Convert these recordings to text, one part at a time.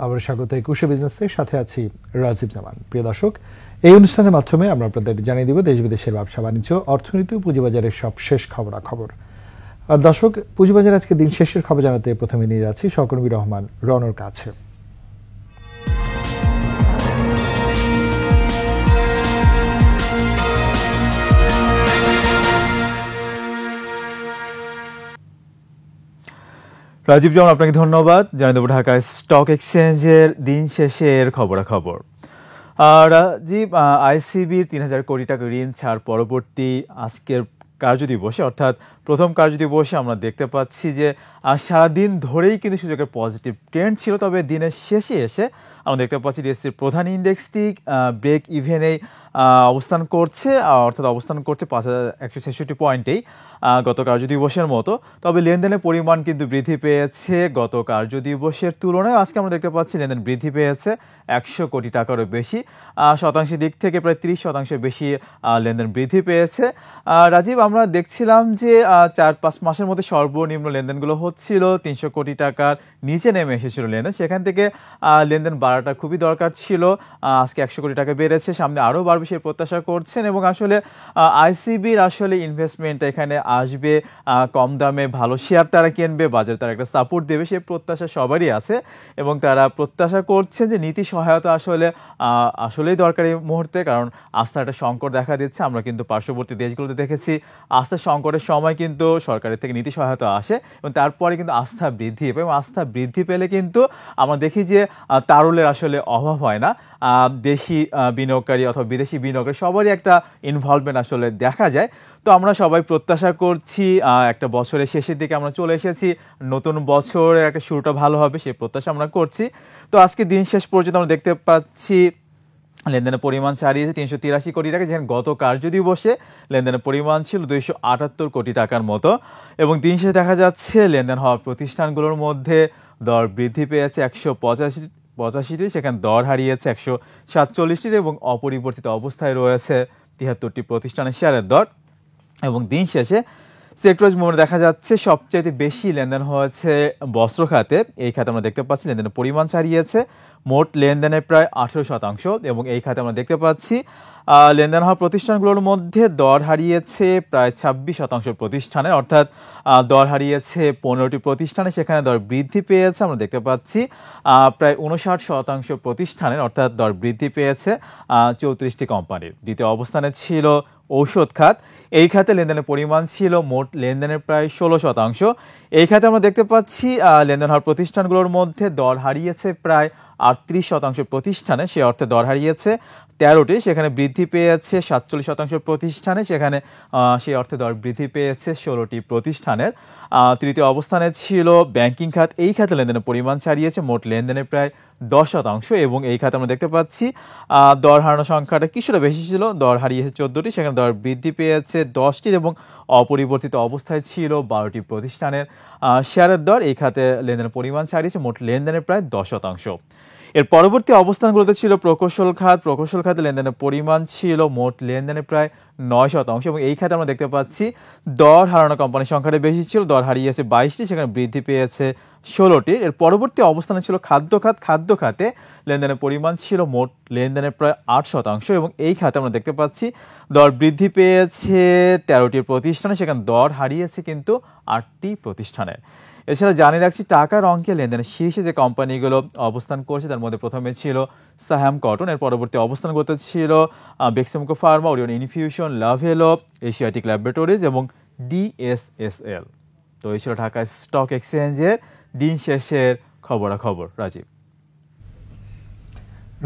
আবার স্বাগত একুশে বিজনেসের সাথে আছি রাজীব জামান। প্রিয় দর্শক, এই অনুষ্ঠানের মাধ্যমে আমরা আপনাদের জানিয়ে দিব দেশ বিদেশের ব্যবসা বাণিজ্য, অর্থনীতি ও পুঁজিবাজারের সব শেষ খবরাখবর। আর দর্শক, পুঁজিবাজার আজকে দিন শেষের খবর জানাতে প্রথমে নিয়ে যাচ্ছি সহকর্মী রহমান রনর কাছে। রাজীব জামান, আপনাকে ধন্যবাদ। জানিয়ে দেবো ঢাকা স্টক এক্সচেঞ্জের দিন শেষের খবরাখবর। রাজীব, আইসিবির ৩,০০০ কোটি টাকা ঋণ ছাড় পরবর্তী আজকের কার্যদিবসে অর্থাৎ প্রথম কার্যদিবসে আমরা দেখতে পাচ্ছি যে সারাদিন ধরেই কিন্তু সূচকের পজিটিভ ট্রেন্ড ছিল, তবে দিনের শেষে এসে আমরা দেখতে পাচ্ছি ডিএসসির প্রধান ইন্ডেক্সটি ব্রেক ইভেনেই অবস্থান করছে, অর্থাৎ অবস্থান করছে ৫,১৬৬ পয়েন্টেই গত কার্যদিবসের মতো। তবে লেনদেনের পরিমাণ কিন্তু বৃদ্ধি পেয়েছে গত কার্যদিবসের তুলনায়। আজকে আমরা দেখতে পাচ্ছি লেনদেন বৃদ্ধি পেয়েছে ১০০ কোটি টাকারও বেশি, শতাংশের দিক থেকে প্রায় ৩০% বেশি লেনদেন বৃদ্ধি পেয়েছে। রাজীব, আমরা দেখছিলাম যে ৪-৫ মাসের মধ্যে সর্বনিম্ন লেনদেনগুলো হচ্ছিল ৩০০ কোটি টাকার নিচে নেমে এসেছিল লেনদেন, সেখান থেকে লেনদেন বাড়াটা খুবই দরকার ছিল। আজকে ১০০ কোটি টাকা বেড়েছে, সামনে আরও বাড়বে সে প্রত্যাশা করছেন। এবং আসলে আইসিবির আসলে ইনভেস্টমেন্ট এখানে আসবে, কম দামে ভালো শেয়ার তারা কিনবে, বাজারে তারা একটা সাপোর্ট দেবে, সে প্রত্যাশা সবারই আছে। এবং তারা প্রত্যাশা করছেন যে নীতি সহায়তা আসলেই দরকারি মুহূর্তে, কারণ আস্থার একটা সংকট দেখা দিচ্ছে। আমরা কিন্তু পার্শ্ববর্তী দেশগুলোতে দেখেছি আস্থার সংকটের সময় কিন্তু সরকারের থেকে নীতি সহায়তা আসে এবং তারপরে কিন্তু আস্থা বৃদ্ধি পায়, এবং আস্থা বৃদ্ধি পেলে কিন্তু আমরা দেখি যে তারুলের আসলে অভাব হয় না। দেশি বিনিয়োগকারী অথবা বিদেশি বিনিয়োগকারী সবারই একটা ইনভলভমেন্ট আসলে দেখা যায়। তো আমরা সবাই প্রত্যাশা করছি একটা বছরের শেষের দিকে আমরা চলে এসেছি, নতুন বছরের একটা শুরুটা ভালো হবে সে প্রত্যাশা আমরা করছি। তো আজকে দিন শেষ পর্যন্ত আমরা দেখতে পাচ্ছি লেনদেনের পরিমাণ ছাড়িয়েছে ৩৮৩ কোটি টাকা, যেখানে গত কার্যদিবসে লেনদেনের পরিমাণ ছিল ২৭৮ কোটি টাকার মতো। এবং দিন শেষে দেখা যাচ্ছে লেনদেন হওয়া প্রতিষ্ঠানগুলোর মধ্যে দর বৃদ্ধি পেয়েছে ১৮৫টি, সেখানে দর হারিয়েছে ১৪৭টি এবং অপরিবর্তিত অবস্থায় রয়েছে ৭৩টি প্রতিষ্ঠানের শেয়ারের দর। এবং দিন শেষে সেক্টর মুভমেন্ট দেখা যাচ্ছে সবচেয়ে বেশি লেনদেন হয়েছে বস্ত্র খাতে। এই খাতে আমরা দেখতে পাচ্ছি লেনদেনের পরিমাণ ছাড়িয়েছে মোট লেনদেনের প্রায় ১৮%। এবং এই খাতে আমরা দেখতে পাচ্ছি লেনদেন হওয়া প্রতিষ্ঠানগুলোর মধ্যে দর হারিয়েছে প্রায় ২৬% প্রতিষ্ঠানের, অর্থাৎ দর হারিয়েছে 15টি প্রতিষ্ঠানে, সেখানে দর বৃদ্ধি পেয়েছে আমরা দেখতে পাচ্ছি প্রায় ৫৯% প্রতিষ্ঠানের, অর্থাৎ দর বৃদ্ধি পেয়েছে ৩৪টি কোম্পানির। দ্বিতীয় অবস্থানে ছিল ঔষধ খাত। এই খাতে লেনদেনের পরিমাণ ছিল মোট লেনদেনের প্রায় ১৬%। এই খাতে আমরা দেখতে পাচ্ছি লেনদেন হওয়ার প্রতিষ্ঠানগুলোর মধ্যে দর হারিয়েছে প্রায় ৩৮% প্রতিষ্ঠানে, সে অর্থে দর হারিয়েছে ১৩টি, সেখানে বৃদ্ধি পেয়েছে ৪৭% প্রতিষ্ঠানে, সেখানে সেই অর্থে দর বৃদ্ধি পেয়েছে 16টি প্রতিষ্ঠানের। তৃতীয় অবস্থানে ছিল ব্যাংকিং খাত। এই খাতে লেনদেনের পরিমাণ ছাড়িয়েছে মোট লেনদেনের প্রায় 10%। এবং এই খাতে আমরা দেখতে পাচ্ছি দর হারানোর সংখ্যাটা কিছুটা বেশি ছিল, দর হারিয়েছে 14টি, সেখানে দর বৃদ্ধি পেয়েছে 10টির এবং অপরিবর্তিত অবস্থায় ছিল 12টি প্রতিষ্ঠানের শেয়ারের দর। এই খাতে লেনদেনের পরিমাণ ছাড়িয়েছে মোট লেনদেনের প্রায় 10%। এর পরবর্তী অবস্থানগুলোতে ছিল প্রকৌশল খাত। প্রকৌশল খাতে লেনদেনের পরিমাণ ছিল মোট লেনদেনের প্রায় 9%। এবং এই খাতে আমরা দেখতে পাচ্ছি দর হারানো কোম্পানির সংখ্যাটা বেশি ছিল, দর হারিয়েছে 22টি, সেখানে বৃদ্ধি পেয়েছে 16টির। এর পরবর্তী অবস্থানে ছিল খাদ্য খাত। খাদ্য খাতে লেনদেনের পরিমাণ ছিল মোট লেনদেনের প্রায় 8%। এবং এই খাতে আমরা দেখতে পাচ্ছি দর বৃদ্ধি পেয়েছে 13টি প্রতিষ্ঠানে, সেখানে দর হারিয়েছে কিন্তু 8টি প্রতিষ্ঠানের। এছাড়া জানিয়ে রাখছি টাকার অঙ্কে লেনদেনের শীর্ষে যে কোম্পানিগুলো অবস্থান করছে তার মধ্যে প্রথমে ছিল সাহাম কটন, এর পরবর্তী অবস্থানগুলোতে ছিল Beximco Pharma, Orion infusion, Lovello, Asiatic laboratories এবং ডিএসএসএল। তো এই ছিল ঢাকা স্টক এক্সচেঞ্জের দিন শেষের খবরাখবর। রাজীব।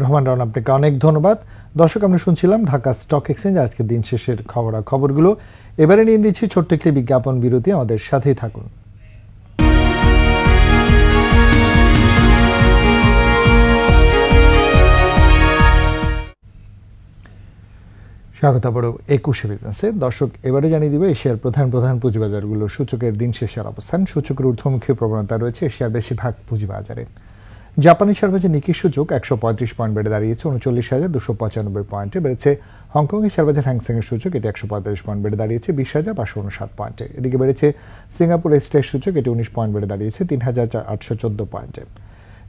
রহমান রান, আপনাকে অনেক ধন্যবাদ। দর্শক, আমরা শুনছিলাম ঢাকা স্টক এক্সচেঞ্জ আজকে দিন শেষের খবরাখবরগুলো। এবারে নিয়ে নিচ্ছি ছোট্ট একটি বিজ্ঞাপন বিরতি, আমাদের সাথেই থাকুন। স্বাগত বড় একুশে বিজনেসে। দর্শক, এবারে জানিয়ে দিব এশিয়ার প্রধান পুঁজিবাজারগুলোর সূচকের দিন শেষের অবস্থান। সূচকের ঊর্ধ্বমুখী প্রবণতা রয়েছে এশিয়ার বেশিরভাগ পুঁজিবাজারে। জাপানি শেয়ারবাজার নিকি সূচক ১৩৫ পয়েন্ট বেড়ে দাঁড়িয়েছে ৩৯,২৯৫ পয়েন্টে। বেড়েছে হংকংয়ের শেয়ারবাজার হ্যাংসেংয়ের সূচক, এটি ১৪৫ পয়েন্ট বেড়ে দাঁড়িয়েছে ২০,৫৫৯ পয়েন্টে। এদিকে বেড়েছে সিঙ্গাপুর স্টেট সূচক, এটি ১৯ পয়েন্ট বেড়ে দাঁড়িয়েছে ৩,৮১৪ পয়েন্টে।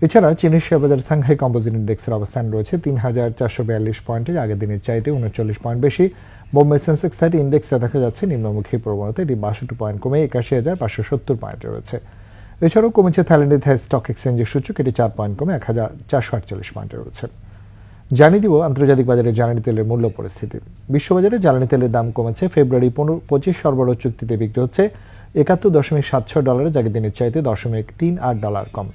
এছাড়া চীনের শেয়ার বাজার সাংহাই কম্পোজিট ইন্ডেক্সের অবস্থান রয়েছে ৩,৪৪২ পয়েন্টে, আগের দিনের চাইতে ৩৯ পয়েন্ট বেশি। বোম্বে সেন্সেক্স 30 ইন্ডেক্সে দেখা যাচ্ছে নিম্নমুখী প্রবণতা, এটি ৬২ পয়েন্ট কমে ৮১,৫৭০ পয়েন্টে রয়েছে। এছাড়াও কমেছে থাইল্যান্ডের থাই স্টক এক্সচেঞ্জের সূচক, এটি ৪ পয়েন্ট কমে ১,৪৪৮ পয়েন্টে রয়েছে। জানিয়ে দিব আন্তর্জাতিক বাজারে জ্বালানি তেলের মূল্য পরিস্থিতি। বিশ্ববাজারে জ্বালানি তেলের দাম কমেছে। ফেব্রুয়ারি 25 সরবরাহ চুক্তিতে বিক্রি হচ্ছে $৭১.৭৬, যা দিনের চাইতে $0.38 কম।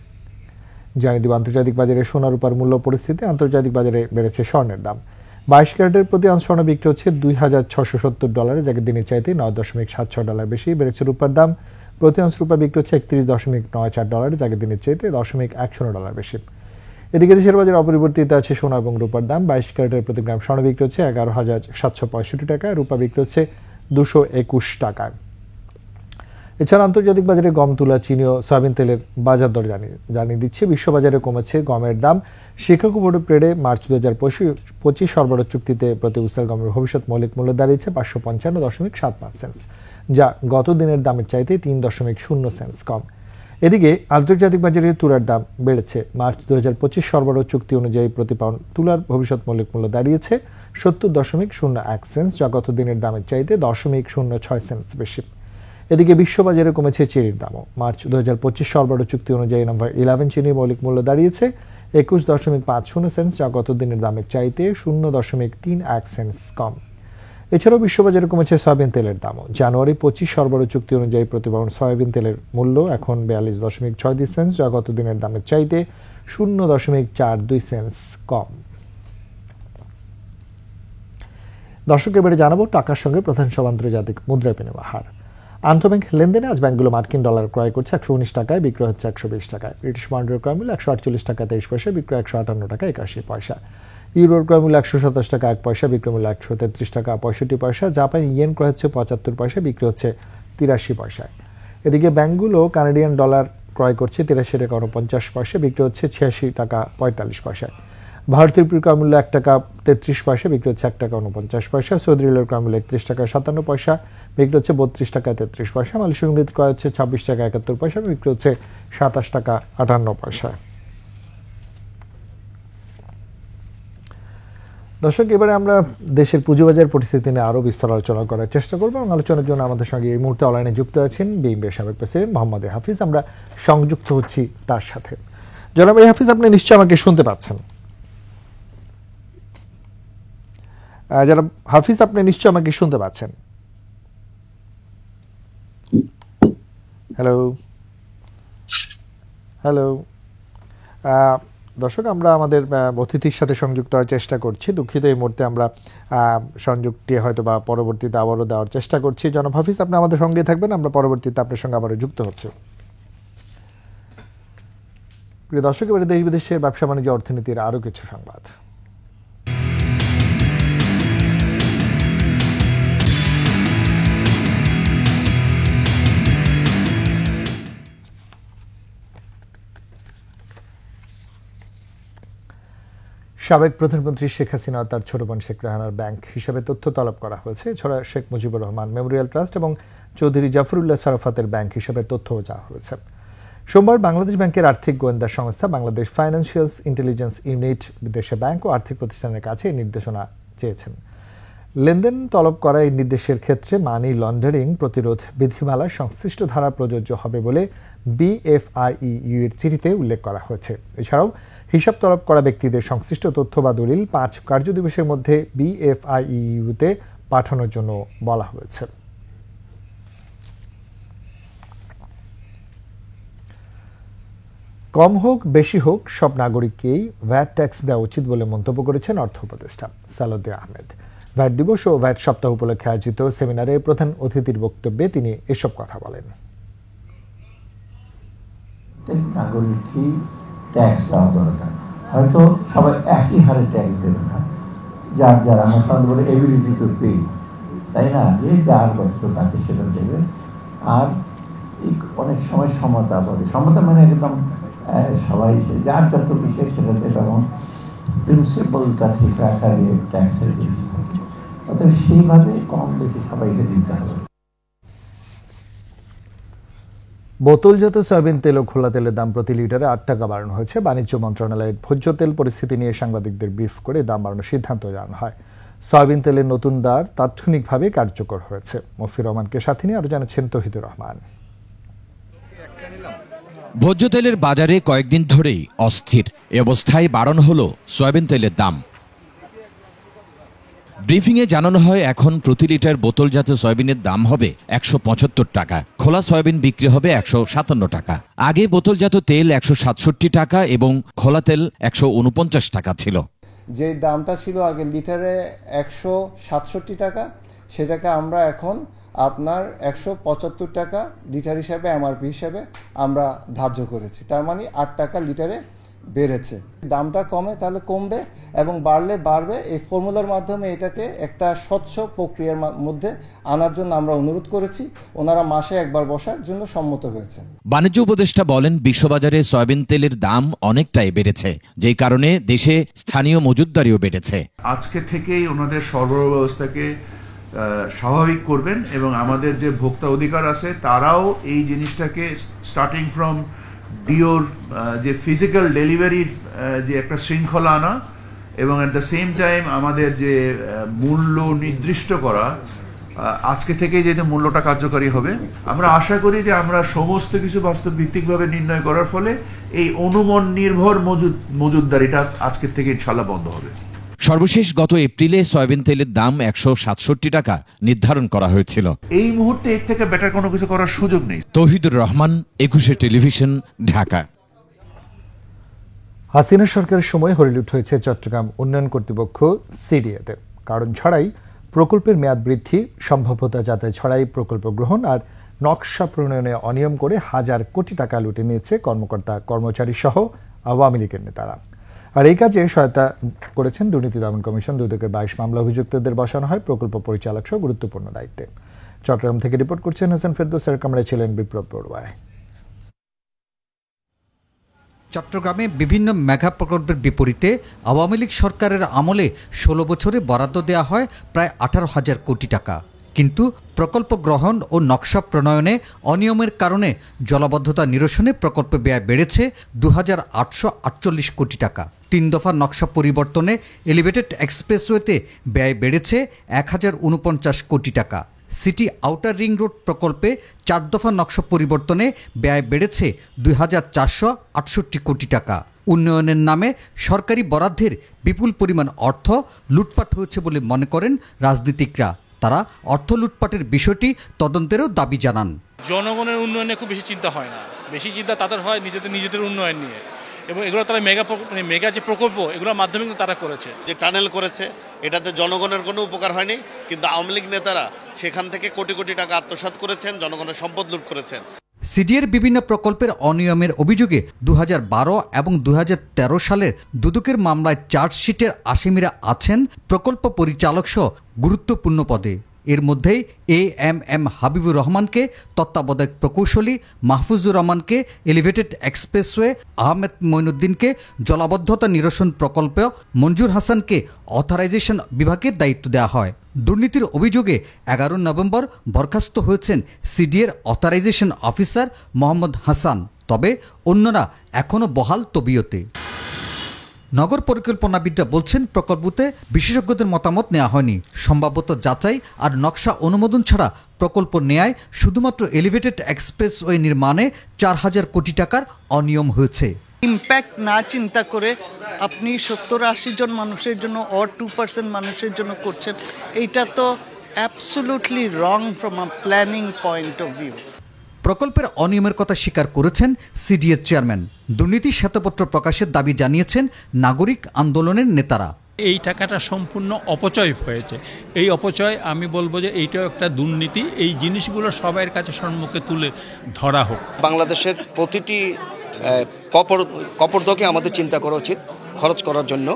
জানিয়ে দিব আন্তর্জাতিক বাজারে সোনা রূপার মূল্য পরিস্থিতি। আন্তর্জাতিক বাজারে বেড়েছে স্বর্ণের দাম। 22 ক্যারেটের প্রতি আউন্স স্বর্ণ বিক্রি হচ্ছে $২,৬৭০, যা দিনের চাইতে $9.76 বেশি। বেড়েছে রূপার দাম। প্রতি আউন্স রূপা বিক্রি হচ্ছে $৩১.৯৪, যা দিনের চাইতে $0.১০ বেশি। এদিকে দেশের বাজারে অপরিবর্তিত আছে সোনা এবং রূপার দাম। 22 ক্যারেটের প্রতি গ্রাম স্বর্ণ বিক্রি হচ্ছে $১১,৭৬৫ টাকা, রূপা বিক্রি হচ্ছে $221 টাকায়। এছাড়া আন্তর্জাতিক বাজারে গম, তুলা, চিনি ও সয়াবিন তেলের বাজার দর জানিয়ে দিচ্ছে। বিশ্ববাজারে কমেছে গমের দাম। শিকাগো বোর্ড অফ ট্রেডে মার্চ 2025 সরবরাহ চুক্তিতে প্রতি উসাল গমের ভবিষ্যৎ মৌলিক মূল্য দাঁড়িয়েছে 555.75 সেন্টস, যা গত দিনের দামের চাইতে 3.0 সেন্টস কম। এদিকে আন্তর্জাতিক বাজারে তুলার দাম বেড়েছে। মার্চ 2025 সরবরাহ চুক্তি অনুযায়ী প্রতি পাউন্ড তুলার ভবিষ্যৎ মৌলিক মূল্য দাঁড়িয়েছে 70.01 সেন্টস, যা গত দিনের দামের চাইতে 0.06 সেন্টস বেশি। এদিকে বিশ্ববাজারে কমেছে চিনির দামও। মার্চ 2025 সরবরাহ চুক্তি অনুযায়ী নম্বর 11 চিনির মৌলিক মূল্য দাঁড়িয়েছে 21.50 সেন্টস, যা গত দিনের দামের চাইতে 0.31 সেন্টস কম। এছাড়াও বিশ্ববাজারে কমেছে সয়াবিন তেলের দামও। জানুয়ারি 25 সরবরাহ চুক্তি অনুযায়ী প্রতি পাউন্ড সয়াবিন তেলের মূল্য এখন 42.62 সেন্টস, যা গত দিনের দামের চাইতে 0.42 সেন্টস কম। দর্শক, এবারে জানাবো টাকার সঙ্গে প্রধান সব আন্তর্জাতিক মুদ্রা বিনিময় হার। আন্তঃব্যাংক লেনদেনে আজ ব্যাংকগুলো মার্কিন ডলার ক্রয় করছে 119 টাকায়, বিক্রয় হচ্ছে 120 টাকায়। ব্রিটিশ পাউন্ডের ক্রয় মূল্য 148 টাকা 23 পয়সা, বিক্রয় 158 টাকা 81 পয়সা। ইউরোর ক্রয় মূল্য 127 টাকা 1 পয়সা, বিক্রয় মূল্য 133 টাকা 65 পয়সা। জাপানি ইয়েন ক্রয় হচ্ছে 75 পয়সা, বিক্রি হচ্ছে 83 পয়সায়। এদিকে ব্যাংকগুলো কানাডিয়ান ডলার ক্রয় করছে 83 টাকা 49 পয়সা, বিক্রি হচ্ছে 86 টাকা 45 পয়সায়। ভারতীয় রুপির ক্রয় মূল্য 1 টাকা 33 পয়সা, বিক্রি হচ্ছে 1 টাকা 49 পয়সা। সৌদি রিয়ালের ক্রয় মূল্য 31 টাকা 57 পয়সা, বিক্রি হচ্ছে 32 টাকা 33 পয়সা। মালয়েশিয়ান রিঙ্গিত ক্রয় হচ্ছে 26 টাকা 71 পয়সা, বিক্রি হচ্ছে 27 টাকা 58 পয়সা। দর্শক, এবারে আমরা দেশের পুঁজিবাজার পরিস্থিতি নিয়ে আরো বিস্তার আলোচনা করার চেষ্টা করবো এবং আলোচনার জন্য আমাদের সঙ্গে এই মুহূর্তে অনলাইনে যুক্ত আছেন বিএনপির সাবেক প্রেসিডেন্ট মোহাম্মদ হাফিজ। আমরা সংযুক্ত হচ্ছি তার সাথে। জনাব হাফিজ, আপনি নিশ্চয়ই আমাকে শুনতে পাচ্ছেন? জনাব হাফিজ, আপনি নিশ্চয়ই আমাকে শুনতে পাচ্ছেন? হ্যালো হ্যালো দর্শক, আমরা আমাদের অতিথির সাথে সংযুক্ত হওয়ার চেষ্টা করছি। দুঃখিত, এই মুহূর্তে আমরা সংযুক্তি হয়তো বা পরবর্তীতে আবারও দেওয়ার চেষ্টা করছি। জনাব হাফিজ, আপনি আমাদের সঙ্গে থাকবেন, আমরা পরবর্তীতে আপনার সঙ্গে আবারও যুক্ত হচ্ছে। প্রিয় দর্শক, এবারে দেশ বিদেশের ব্যবসা বাণিজ্য অর্থনীতির আরও কিছু সংবাদ। সাবেক প্রধানমন্ত্রী শেখ হাসিনা তার ছোট বোন শেখ রেহানার ব্যাংক হিসাবে তথ্য তলব করা হয়েছে। এছাড়া শেখ মুজিবুর রহমান মেমোরিয়াল ট্রাস্ট এবং চৌধুরী জাফরুল্লাহ সারাফাতের ব্যাংক হিসাবে তথ্যও চাওয়া হয়েছে। সোমবার বাংলাদেশ ব্যাংকের আর্থিক গোয়েন্দা সংস্থা বাংলাদেশ ফাইন্যান্সিয়াল ইন্টেলিজেন্স ইউনিট বিদেশে ব্যাংক ও আর্থিক প্রতিষ্ঠানের কাছে এই নির্দেশনা চেয়েছেন। লেনদেন তলব করা এই নির্দেশের ক্ষেত্রে মানি লন্ডারিং প্রতিরোধ বিধিমালা সংশ্লিষ্ট ধারা প্রযোজ্য হবে বলে বিএফআইইউ এর চিঠিতে উল্লেখ করা হয়েছে। এছাড়াও হিসাব তলব করা ব্যক্তিদের সংশ্লিষ্ট তথ্য বা দলিল 5 কার্যদিবসের মধ্যে বিএফআইইউতে পাঠানোর জন্য বলা হয়েছে। কম হোক বেশি হোক, সব নাগরিককেই ভ্যাট ট্যাক্স দেওয়া উচিত বলে মন্তব্য করেছেন অর্থ উপদেষ্টা সালাউদ্দিন আহমেদ। ভ্যাট দিবস ও ভ্যাট সপ্তাহ উপলক্ষে আয়োজিত সেমিনারে প্রধান অতিথির বক্তব্যে তিনি এসব কথা বলেন। নাগরিকই ট্যাক্স দেওয়া দরকার। হয়তো সবাই একই হারে ট্যাক্স দেবে না, যার যার আমরা সাধারণত বলে এবিলিটি টু পে, তাই না, যে যার যতটুকু আছে সেটা দেবে। আর এই অনেক সময় সমতা বলে, সমতা মানে একদম সবাই যার যতটুকু সেটা দেবে এবং প্রিন্সিপালটা ঠিক রাখার ট্যাক্সের বেশি থাকে। অতএব সেইভাবে কম বেশি সবাইকে দিতে হবে। বোতলজাত সয়াবিন তেল ও খোলা তেলের দাম প্রতি লিটারে 8 টাকা বাড়ানো হয়েছে। বাণিজ্য মন্ত্রণালয়ের ভোজ্য তেল পরিস্থিতি নিয়ে সাংবাদিকদের ব্রিফ করে দাম বাড়ানোর সিদ্ধান্ত জানানো হয়। সয়াবিন তেলের নতুন দর তাৎক্ষণিকভাবে কার্যকর হয়েছে। মফির রহমানকে সাথে নিয়ে আরো জানাচ্ছেন তৌহিদুর রহমান। ভোজ্য তেলের বাজারে কয়েকদিন ধরেই অস্থির। এ অবস্থায় বাড়ানো হলো সয়াবিন তেলের দাম। ব্রিফিংয়ে জানানো হয় এখন প্রতি লিটার বোতলজাত সয়াবিনের দাম হবে 175 টাকা, খোলা সয়াবিন বিক্রি হবে 157 টাকা। আগে বোতলজাত তেল 167 টাকা এবং খোলা তেল 149 টাকা ছিল। যে দামটা ছিল আগে লিটারে 167 টাকা, সেটাকে আমরা এখন আপনার 175 টাকা লিটার হিসাবে এমআরপি হিসাবে আমরা ধার্য করেছি। তার মানে 8 টাকা লিটারে বেড়েছে। দামটা কমে তাহলে কমবে এবং বাড়লে বাড়বে। এই ফর্মুলার মাধ্যমে এটাকে একটা স্বচ্ছ প্রক্রিয়ার মধ্যে আনার জন্য আমরা অনুরোধ করেছি। ওনারা মাসে একবার বসার জন্য সম্মত হয়েছেন। বাণিজ্য উপদেষ্টা বলেন, বিশ্ববাজারে সয়াবিন তেলের দাম অনেকটাই বেড়েছে, যেই কারণে দেশে স্থানীয় মজুতদারিও বেড়েছে। আজকে থেকেই ওনাদের সরবরাহ ব্যবস্থাকে স্বাভাবিক করবেন এবং আমাদের যে ভোক্তা অধিকার আছে তারাও এই জিনিসটাকে স্টার্টিং ফ্রম ডিওর যে ফিজিক্যাল ডেলিভারির যে একটা শৃঙ্খলা আনা এবং অ্যাট দ্য সেম টাইম আমাদের যে মূল্য নির্দিষ্ট করা, আজকে থেকেই যেহেতু মূল্যটা কার্যকরী হবে, আমরা আশা করি যে আমরা সমস্ত কিছু বাস্তব ভিত্তিকভাবে নির্ণয় করার ফলে এই অনুমান নির্ভর মজুতদারিটা আজকের থেকে ইনশাল্লাহ বন্ধ হবে। সর্বশেষ গত এপ্রিলে সয়াবিন তেলের দাম 167 টাকা নির্ধারণ করা হয়েছিল। এই মুহূর্তে এর থেকে বেটার কোনো কিছু করার সুযোগ নেই। তৌহিদুর রহমান, 21 টেলিভিশন, ঢাকা। হাসিনা সরকারের সময় হরিলুট হয়েছে চট্টগ্রাম উন্নয়ন কর্তৃপক্ষ সিডিএতে। কারণ ছাড়াই প্রকল্পের মেয়াদ বৃদ্ধি, সম্ভাব্যতা যাচাই ছাড়াই প্রকল্প গ্রহণ আর নকশা প্রণয়নে অনিয়ম করে হাজার কোটি টাকা লুটে নিয়েছে কর্মকর্তা কর্মচারী সহ আওয়ামী লীগের নেতারা। আর এই কাজে সহায়তা করেছেন দুর্নীতি দমন কমিশন। 2022 মামলা অভিযুক্তদের বসানো হয় প্রকল্প পরিচালক সহ গুরুত্বপূর্ণ দায়িত্বে। চট্টগ্রাম থেকে রিপোর্ট করছেন হাসান ফেরদৌসের কামরায় ছিলেন বিপ্লব বড়ুয়ায়। চট্টগ্রামে বিভিন্ন মেগা প্রকল্পের বিপরীতে আওয়ামী লীগ সরকারের আমলে 16 বছরে বরাদ্দ দেওয়া হয় প্রায় 18,000 কোটি টাকা। কিন্তু প্রকল্প গ্রহণ ও নকশা প্রণয়নে অনিয়মের কারণে জলাবদ্ধতা নিরসনে প্রকল্প ব্যয় বেড়েছে 2,848 কোটি টাকা। 3 দফা নকশা পরিবর্তনে এলিভেটেড এক্সপ্রেসওয়েতে ব্যয় বেড়েছে 1,049 কোটি টাকা। সিটি আউটার রিং রোড প্রকল্পে 4 দফা নকশা পরিবর্তনে ব্যয় বেড়েছে 2,468 কোটি টাকা। উন্নয়নের নামে সরকারি বরাদ্দের বিপুল পরিমাণ অর্থ লুটপাট হয়েছে বলে মনে করেন রাজনীতিকরা। তারা অর্থ লুটপাটের বিষয়টি তদন্তেরও দাবি জানান। জনগণের উন্নয়নে খুব বেশি চিন্তা হয় না, বেশি চিন্তা তাদের হয় নিজেদের উন্নয়ন নিয়ে, এবং এগুলো তারা মেগা যে প্রকল্প এগুলোর মাধ্যমে কিন্তু তারা করেছে। যে টানেল করেছে এটাতে জনগণের কোনো উপকার হয়নি, কিন্তু আওয়ামী লীগ নেতারা সেখান থেকে কোটি কোটি টাকা আত্মসাৎ করেছেন, জনগণের সম্পদ লুট করেছেন। সিডিএর বিভিন্ন প্রকল্পের অনিয়মের অভিযোগে 2012 এবং 2013 সালের দুদকের মামলায় চার্জশিটের আসামিরা আছেন প্রকল্প পরিচালক সহ গুরুত্বপূর্ণ পদে। এর মধ্যেই এএমএম হাবিবুর রহমানকে তত্ত্বাবধায়ক প্রকৌশলী, মাহফুজুর রহমানকে এলিভেটেড এক্সপ্রেসওয়ে, আহমেদ মঈনুদ্দিনকে জলাবদ্ধতা নিরসন প্রকল্প, মঞ্জুর হাসানকে অথরাইজেশন বিভাগের দায়িত্ব দেওয়া হয়। দুর্নীতির অভিযোগে 11 নভেম্বর বরখাস্ত হয়েছেন সিডিএর অথরাইজেশন অফিসার মোহাম্মদ হাসান। তবে অন্যরা এখনও বহাল তবিয়তে। নগর পরিকল্পনাবিদরা বলছেন প্রকল্পতে বিশেষজ্ঞদের মতামত নেওয়া হয়নি। সম্ভাব্যতা যাচাই আর নকশা অনুমোদন ছাড়া প্রকল্প নেয়ায় শুধুমাত্র এলিভেটেড এক্সপ্রেসওয়ে নির্মাণে 4,000 কোটি টাকার অনিয়ম হয়েছে। ইম্প্যাক্ট না চিন্তা করে আপনি 70-80 জন মানুষের জন্য অর 2% মানুষের জন্য করছেন, এইটা তো absolutely wrong from a planning point of view. প্রকল্পের অনিয়মের কথা স্বীকার করেছেন সিডিএর চেয়ারম্যান। দুর্নীতি শ্বেতপত্র প্রকাশের দাবি জানিয়েছেন নাগরিক আন্দোলনের নেতারা। এই টাকাটা সম্পূর্ণ অপচয় হয়েছে। এই অপচয় আমি বলবো যে এইটাও একটা দুর্নীতি। এই জিনিসগুলো সবার কাছে সম্মুখে তুলে ধরা হোক। বাংলাদেশের প্রতিটি কপর্দকে আমাদের চিন্তা করা উচিত খরচ করার জন্য,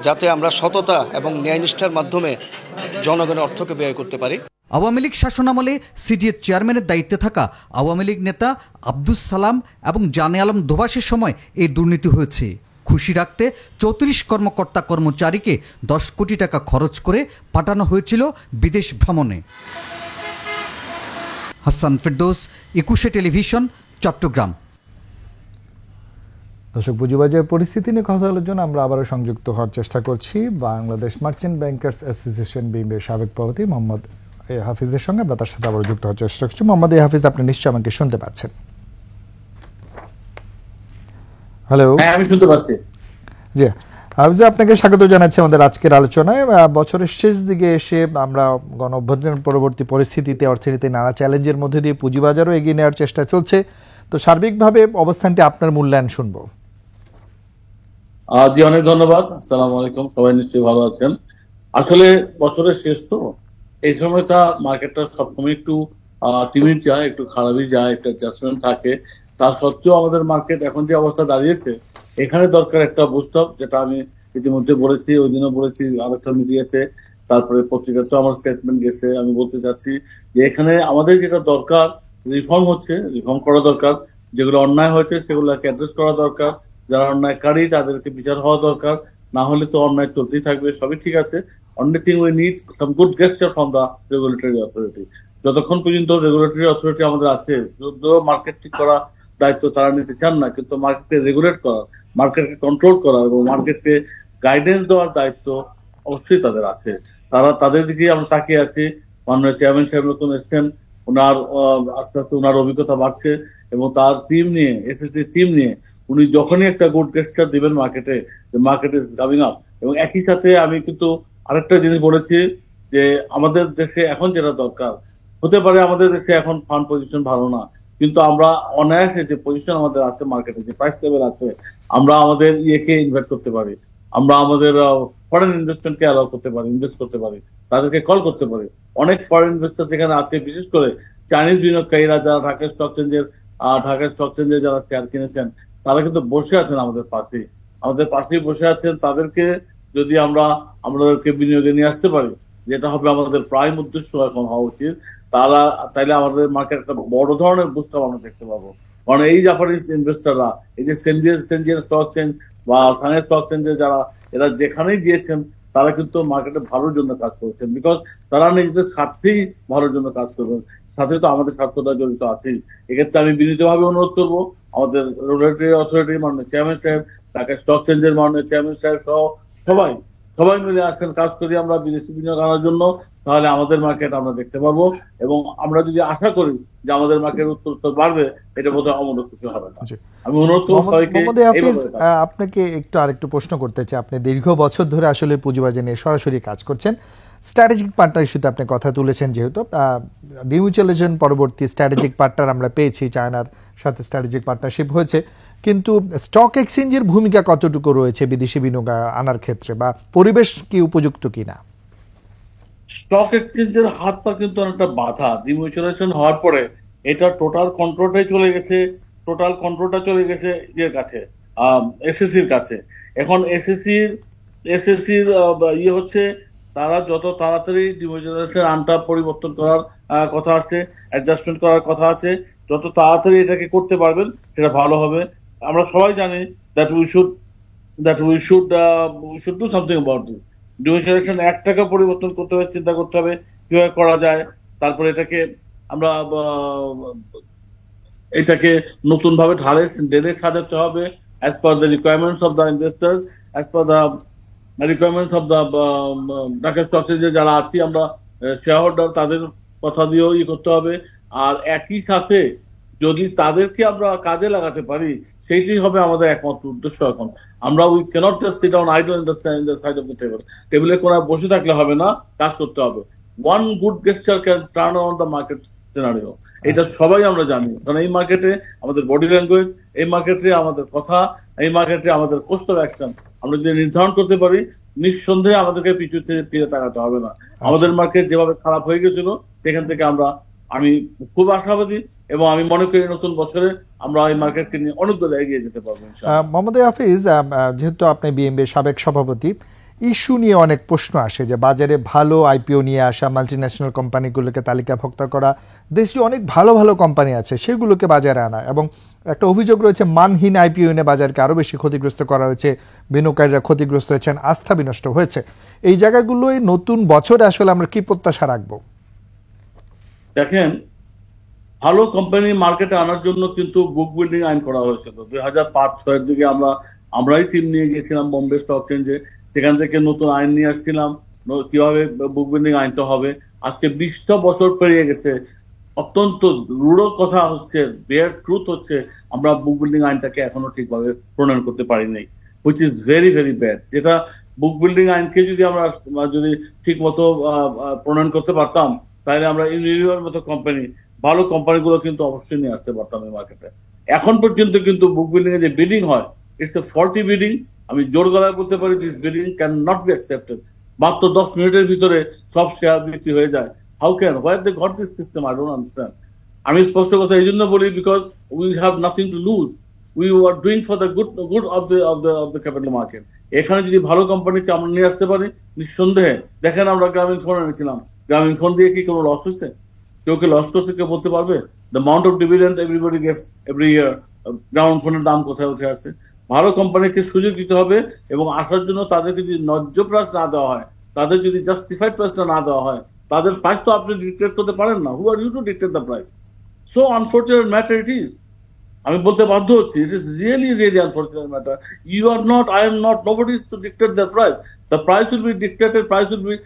যাতে আমরা সততা এবং ন্যায়নিষ্ঠার মাধ্যমে জনগণের অর্থকে ব্যয় করতে পারি। আওয়ামী লীগ শাসনামলে সিডিএর চেয়ারম্যানের দায়িত্বে থাকা আওয়ামী লীগ নেতা আব্দুস সালাম এবং জানে আলম দোভাষের সময় এই দুর্নীতি হয়েছে। খুশি রাখতে 34 কর্মকর্তা কর্মচারীকে 10 কোটি টাকা খরচ করে পাঠানো হয়েছিল বিদেশ ভ্রমণে। হাসান ফেরদৌস, 21 টেলিভিশন, চট্টগ্রাম। দর্শক, পুঁজিবাজার পরিস্থিতি নিয়ে কথা বলার জন্য আমরা আবারও সংযুক্ত হওয়ার চেষ্টা করছি বাংলাদেশ মার্চেন্ট ব্যাংকার্স অ্যাসোসিয়েশন বিএমবির সাবেক সভাপতি মোহাম্মদ এ হাফিজের সঙ্গে। আমরা তার সাথে আবারও যুক্ত হওয়ার চেষ্টা করছি। মোহাম্মদ এ হাফিজ, আপনি নিশ্চয়ই আমাকে শুনতে পাচ্ছেন? হ্যালো। হ্যাঁ, আমি শুনতে পাচ্ছি। জি হাফিজ, আপনাকে স্বাগত জানাচ্ছি আমাদের আজকের আলোচনায়। বছরের শেষ দিকে এসে আমরা গণ অভ্যুত্থান পরবর্তী পরিস্থিতিতে অর্থনীতি নানা চ্যালেঞ্জের মধ্যে দিয়ে পুঁজিবাজারও এগিয়ে নেওয়ার চেষ্টা চলছে। তো সার্বিকভাবে অবস্থানটি আপনার মূল্যায়ন শুনবো। জি, অনেক ধন্যবাদ। আসসালামু আলাইকুম, সবাই নিশ্চয়ই ভালো আছেন। আসলে বছরের শেষ তো, এই সময়টা মার্কেটটা সবসময় একটু টিমিড যায়, একটু খারাপই যায়, একটু অ্যাডজাস্টমেন্ট থাকে। তা সত্ত্বেও আমাদের মার্কেট এখন যে অবস্থা দাঁড়িয়েছে, এখানে দরকার একটা বুস্ট আপ, যেটা আমি ইতিমধ্যে বলেছি, ওই দিনও বলেছি আরেকটা মিডিয়াতে, তারপরে পত্রিকাতেও আমার স্টেটমেন্ট গেছে। আমি বলতে চাচ্ছি যে এখানে আমাদের যেটা দরকার, রিফর্ম হচ্ছে, রিফর্ম করা দরকার। যেগুলো অন্যায় হয়েছে সেগুলোকে অ্যাড্রেস করা দরকার। যারা অন্যায়কারী তাদেরকে বিচার হওয়া দরকার, না হলে তো অন্যায় চলতেই থাকবে। সবই ঠিক আছে, only thing we need some good গেস্টার from the regulatory authority. যতক্ষণ পর্যন্ত রেগুলেটরি অথরিটি আমাদের আছে, মার্কেট ঠিক করা দায়িত্ব তারা নিতে চান না, কিন্তু মার্কেটকে রেগুলেট করা, মার্কেটকে কন্ট্রোল করা এবং মার্কেটকে গাইডেন্স দেওয়ার দায়িত্ব অবশ্যই তাদের আছে। তাদের দিকে আমরা তাকিয়ে আছি। মাননীয় চেয়ারম্যান সাহেব নতুন এসেছেন, ওনার আস্তে আস্তে ওনার অভিজ্ঞতা বাড়ছে এবং তার টিম নিয়ে, এসএসসি টিম নিয়ে উনি যখনই একটা গুড গেস্টার দিবেন মার্কেটে, মার্কেট ইজ কামিং আপ। এবং একই সাথে আমি কিন্তু আরেকটা জিনিস বলেছি যে আমাদের দেশে এখন যেটা দরকার, হতে পারে আমাদের দেশে এখন ফান্ড পজিশন ভালো না, কিন্তু আমরা অনায়াসে যে পজিশন আমাদের আছে মার্কেটে, যে প্রাইস লেভেল আছে, আমরা আমাদের ইয়েকে ইনভাইট করতে পারি, আমরা আমাদের ফরেন ইনভেস্টমেন্টকে অ্যালাউ করতে পারি, ইনভেস্ট করতে পারি, তাদেরকে কল করতে পারি। অনেক ফরেন ইনভেস্টার এখানে আছে, বিশেষ করে চাইনিজ বিনিয়োগকারীরা যারা ঢাকা স্টক চেঞ্জে যারা শেয়ার কিনেছেন, তারা কিন্তু বসে আছেন আমাদের পাশেই বসে আছেন। তাদেরকে যদি আমাদেরকে বিনিয়োগে নিয়ে আসতে পারি, যেটা হবে আমাদের প্রাইম উদ্দেশ্য এখন হওয়া উচিত, তাইলে আমাদের মার্কেট একটা বড় ধরনের বুস্ট আপ আমরা দেখতে পাবো। কারণ এই জাপানিজ ইনভেস্টাররা, এই যে সেনজিয়ান স্টক চেঞ্জ বা সাংহাই স্টক চেঞ্জে যারা, এরা যেখানেই গিয়েছেন তারা কিন্তু মার্কেটে ভালোর জন্য কাজ করেছেন, বিকজ তারা নিজেদের স্বার্থেই ভালোর জন্য কাজ করবেন, সাথে তো আমাদের স্বার্থটা জড়িত আছেই। এক্ষেত্রে আমি বিনীতভাবে অনুরোধ করবো আমাদের রেগুলেটরি অথরিটি মাননীয় চেয়ারম্যান সাহেব, ঢাকা স্টক চেঞ্জের মাননীয় চেয়ারম্যান সাহেব সহ সবাই মিলে আসেন, কাজ করি আমরা বিদেশি বিনিয়োগ আনার জন্য। তাহলে আমাদের মার্কেট আমরা দেখতে পারবো এবং আমরা যদি আশা করি যে আমাদের মার্কেট উত্তর বাড়বে, এটা বোধহয় অমূলক কিছু হবে না। আমি অনুরোধ করবো সবাইকে। আপনাকে আরেকটু প্রশ্ন করতে চাই। আপনি দীর্ঘ বছর ধরে আসলে পুঁজিবাজার নিয়ে সরাসরি কাজ করছেন, স্ট্র্যাটেজিক পার্টনার ইস্যুতে আপনি কথা তুলেছেন। যেহেতু ডিমিউচুয়ালাইজেশন পরবর্তী স্ট্র্যাটেজিক পার্টনার আমরা পেয়েছি, চায়নার সাথে স্ট্র্যাটেজিক পার্টনারশিপ হয়েছে, কিন্তু স্টক এক্সচেঞ্জের ভূমিকা কতটুকু রয়েছে বিদেশি বিনিয়োগ আনার ক্ষেত্রে, বা পরিবেশ কি উপযুক্ত কিনা? স্টক এক্সচেঞ্জের হাত পা কিন্তু অনেকটা বাধা। ডিমিউচুয়ালাইজেশন হওয়ার পরে এটা টোটাল কন্ট্রোলটা চলে গেছে ইয়ের কাছে, এসএসসির কাছে। এখন এসএসসির ইয়ে হচ্ছে, তারা যত তাড়াতাড়ি ডিমিউচুয়ালাইজেশন আনটা পরিবর্তন করার কথা আছে, অ্যাডজাস্টমেন্ট করার কথা আছে, যত তাড়াতাড়ি এটাকে করতে পারবেন সেটা ভালো হবে। আমরা সবাই জানি that we should do something about it. Demutualisation একটাকে পরিবর্তন করতে হবে, চিন্তা করতে হবে কিভাবে করা যায়। তারপরে এটাকে নতুন ভাবে ঢেলে সাজাতে হবে as per the requirements of the investors, as per the requirements of the Dhaka stock এক্সচেঞ্জে যারা আছি আমরা শেয়ার হোল্ডার, তাদের কথা দিয়েও করতে হবে। আর একই সাথে যদি তাদেরকে আমরা কাজে লাগাতে পারি, সেইটাই হবে আমাদের একমাত্র উদ্দেশ্য। এখন আমরা we cannot just sit down idol in the side of the table. টেবিলের কোনায় বসে থাকলে হবে না, কাজ করতে হবে। One good গেস্টার can turn on the market scenario. এটা সবাই আমরা জানি, কারণ এই মার্কেটে আমাদের বডি ল্যাঙ্গুয়েজ, এই মার্কেটে আমাদের কথা, এই মার্কেটে আমাদের কোর্স অফ অ্যাকশন আমরা যদি নির্ধারণ করতে পারি, নিঃসন্দেহে আমাদেরকে পিছু থেকে ফিরে তাকাতে হবে না। আমাদের মার্কেট যেভাবে খারাপ হয়ে গেছিল, সেখান থেকে আমি খুব আশাবাদী এবং আমি মনে করি নতুন বছরে আমরা এই মার্কেটকে নিয়ে অনেক দূর এগিয়ে যেতে পারবো। মোহাম্মদ হাফিজ, যেহেতু আপনি বিএমবির সাবেক সভাপতি, ইস্যু নিয়ে অনেক প্রশ্ন আসে যে বাজারে ভালো আইপিও নিয়ে আসা, মাল্টিন্যাশনাল কোম্পানিগুলোকে তালিকাভুক্ত করা, দেশে অনেক ভালো ভালো কোম্পানি আছে সেগুলোকে বাজারে আনা, এবং একটা অভিযোগ রয়েছে মানহীন আইপিও এনে বাজারকে আরও বেশি ক্ষতিগ্রস্ত করা হয়েছে, বিনিয়োগকারীরা ক্ষতিগ্রস্ত হয়েছেন, আস্থা বিনষ্ট হয়েছে। এই জায়গাগুলোই নতুন বছরে আসলে আমরা কি প্রত্যাশা রাখবো? দেখেন, ভালো কোম্পানি মার্কেটে আনার জন্য কিন্তু বুক বিল্ডিং আইন করা হয়েছিল 2005-06 দিকে। আমরাই টিম নিয়ে গিয়েছিলাম বোম্বে স্টক এক্সচেঞ্জে, সেখান থেকে নতুন আইন নিয়ে আসছিলাম কিভাবে বুক বিল্ডিং আইনটা হবে। আজকে 20টা বছর পেরিয়ে গেছে। অত্যন্ত রূঢ় কথা হচ্ছে, বেয়ার ট্রুথ হচ্ছে, আমরা বুক বিল্ডিং আইনটাকে এখনো ঠিকভাবে প্রণয়ন করতে পারি নাই, which is very very bad. যেটা বুক বিল্ডিং আইনকে যদি আমরা ঠিক মতো প্রণয়ন করতে পারতাম, তাহলে আমরা ইউনিলিভার মতো কোম্পানি, ভালো কোম্পানিগুলো কিন্তু অবশ্যই নিয়ে আসতে পারতাম এই মার্কেটে। এখন পর্যন্ত কিন্তু বুক বিল্ডিং এ যে বিডিং হয়, ইটস এ ফল্টি বিডিং। আমি জোর গলায় বলতে পারি this bidding can not be accepted. মাত্র 10 মিনিটের ভিতরে সব শেয়ার বিক্রি হয়ে যায়। How can, where they got this system, I don't understand. আমি স্পষ্ট কথা এই জন্য বলি, because we have nothing to lose, we are doing for the good of the capital market. এখানে যদি ভালো কোম্পানিকে আমরা নিয়ে আসতে পারি, নিঃসন্দেহে দেখেন আমরা গ্রামীণ ফোন এনেছিলাম, গ্রামীণ ফোন দিয়ে কি কোনো লস হচ্ছে? কেউ লস করছে কেউ বলতে পারবে? The amount of dividend everybody gets every year, ground ফোনের দাম কোথায় উঠে আছে? ভালো কোম্পানিকে সুযোগ দিতে হবে এবং আসার জন্য তাদেরকে যদি ন্যায্য প্রাইস না দেওয়া হয়, তাদের যদি জাস্টিফাইড প্রাইসটা না দেওয়া হয়, তাদের প্রাইস তো আপনি ডিক্টেট করতে পারেন না। Who are you to dictate the price? So unfortunate matter it is. আমি বলতে বাধ্য হচ্ছি, it is really really unfortunate matter. You are not, I am not, nobody is to dictate the price. The price will be dictated, price will be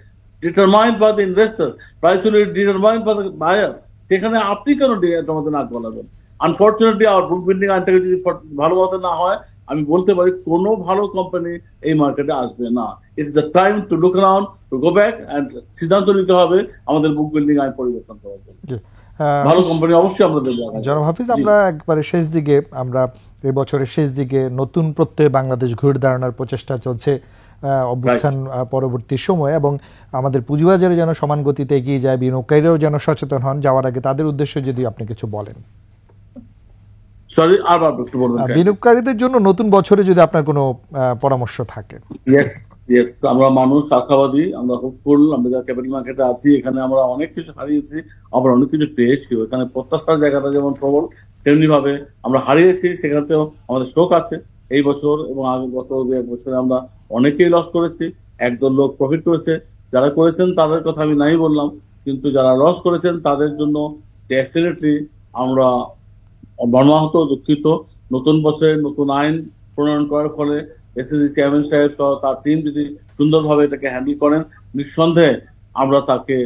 determined by the investor, price will be determined by the buyer. সেখানে আপনি কেন আমাদের নাক গলাবেন? Unfortunately আমার বুক building আইনটাকে যদি ভালো মতো না হয়, আমি বলতে পারি কোনো ভালো কোম্পানি এই মার্কেটে আসবে না। It's the time to look around, to go back end সিদ্ধান্ত নিতে হবে আমাদের বুক বিল্ডিং আইন পরিবর্তন করার জন্য। ভালো কোম্পানি অবশ্যই আমরা দেবো। জনাব হাফিজ, আমরা একবারে শেষ দিকে, আমরা এই বছরের শেষ দিকে নতুন প্রত্যয়ে বাংলাদেশ ঘুরে দাঁড়ানোর প্রচেষ্টা চলছে অভ্যুত্থান পরবর্তী সময়, এবং আমাদের পুঁজিবাজারে যেন সমান গতিতে এগিয়ে যায়, বিনিয়োগকারীরাও যেন সচেতন হন। যাওয়ার আগে তাদের উদ্দেশ্যে যদি আপনি কিছু বলেন। বিনিয়োগকারীদের জন্য নতুন বছরে যদি আপনার কোনো পরামর্শ থাকে। আমরা মানুষ আশাবাদী, আমরা হোপফুল। আমরা যারা ক্যাপিটাল মার্কেটে আছি, এখানে আমরা অনেক কিছু হারিয়েছি, আবার অনেক কিছু পেয়েছি। এখানে প্রত্যাশার জায়গাটা যেমন প্রবল, তেমনি ভাবে আমরা হারিয়েছি, সেখানেও আমাদের শোক আছে। এই বছর এবং গত বছরে আমরা অনেকেই লস করেছি, একদল লোক প্রফিট করেছে। যারা করেছেন তাদের কথা আমি নাই বললাম, কিন্তু যারা লস করেছেন তাদের জন্য ডেফিনেটলি আমরা মর্মাহত, দুঃখিত। নতুন বছরে নতুন আইন প্রণয়ন করার ফলে এসএসসি চেয়ারম্যান সাহেব সহ তার টিম যদি সুন্দরভাবে এটাকে হ্যান্ডেল করেন, নিঃসন্দেহে আমরা তাকে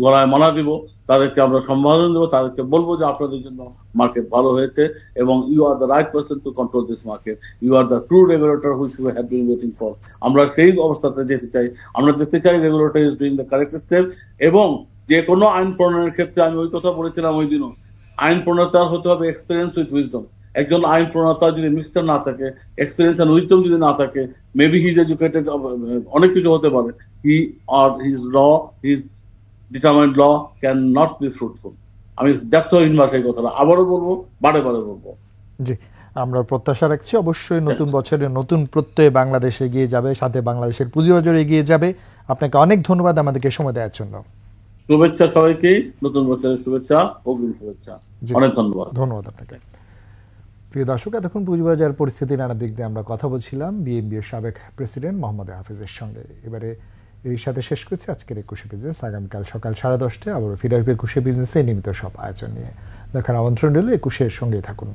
গলায় মালা দিব, তাদেরকে আমরা সম্বোধন দেবো, তাদেরকে বলবো যে আপনাদের জন্য মার্কেট ভালো হয়েছে এবং you are the right person to control this market, you are the true regulator which you have been waiting for. আমরা সেই অবস্থাতে যেতে চাই। আমরা দেখতে চাই regulator is doing the correct step. এবং যে কোনো আইন প্রণয়নের ক্ষেত্রে আমি ওই কথা বলেছিলাম ওই দিনও, আইন প্রণেতার হতে হবে এক্সপিরিয়েন্স উইথ উইজডম। একজন আইন প্রণেতা যদি মিস্টার না থাকে, এক্সপিরিয়েন্স এন্ড উইজডম যদি না থাকে, মেবি হি ইজ এডুকেটেড, অনেক কিছু হতে পারে, he or his law, his determined law can not be fruitful. আমি ব্যর্থহীন ভাষায় কথাটা আবারও বলবো, বারে বারে বলবো। জি, আমরা প্রত্যাশা রাখছি অবশ্যই নতুন বছরে নতুন প্রত্যয়ে বাংলাদেশ এগিয়ে যাবে, সাথে বাংলাদেশের পুঁজিবাজার এগিয়ে যাবে। আপনাকে অনেক ধন্যবাদ আমাদেরকে সময় দেওয়ার জন্য। শুভেচ্ছা সবাইকে, নতুন বছরের শুভেচ্ছা, অগ্রিম শুভেচ্ছা। অনেক ধন্যবাদ। ধন্যবাদ আপনাকে। প্রিয় দর্শক, এতক্ষণ পুঁজিবাজার পরিস্থিতি নানা দিক দিয়ে আমরা কথা বলছিলাম বিএনবির সাবেক প্রেসিডেন্ট মোহাম্মদ হাফিজের সঙ্গে। এবারে এর সাথে শেষ করছি আজকের একুশে বিজনেস। আগামীকাল সকাল 10:30টায় আবার ফিরে আসবে একুশে বিজনেসে নিয়মিত সব আয়োজন নিয়ে। দেখার আমন্ত্রণ রইল, একুশের সঙ্গেই থাকুন।